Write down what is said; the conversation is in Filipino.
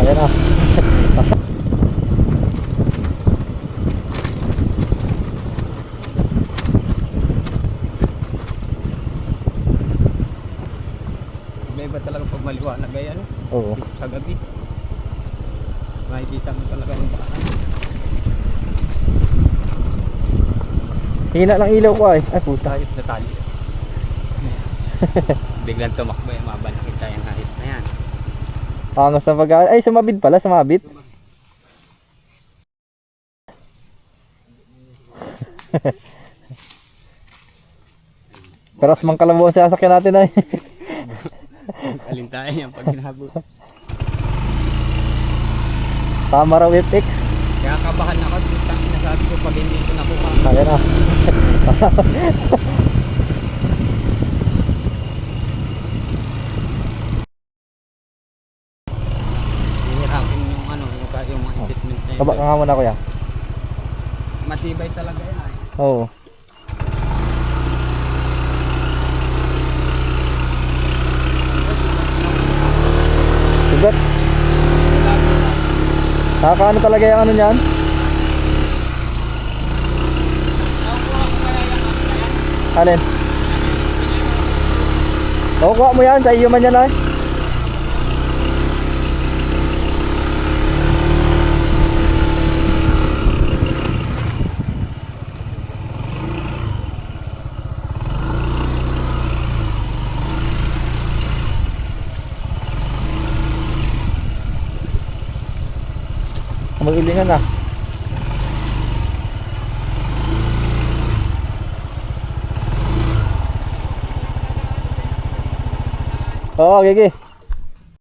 Ayan na. May iba talaga pag maliwanag ay ano? Oo. Sa gabi. Makikita mo talaga yung baka. Hina lang ilaw ko ay. Ay puta. Hayop na tali. Biglang tumakbo yung mga nakita yung hayop na yan. Angas na pag... Ay sumabit pala, sumabit. Pero asmang kalabaw sa sasakyan natin ay. Alintayan yan pag hinabot. Tama raw FX. Kaya kabahan ako. Nasabi ko pag hindi ko nakuha. Ayan na. Hihirapin yung ano, yung mga equipment na yun. Kaba ka nga muna kuya. Matibay talaga yan ay. Oo. Sugat. Nakakaano talaga yung ano niyan? Alin? Oo, kuha mo yan. Sa iyo man yan ay. Mag-ilingan na. Oo, gigi.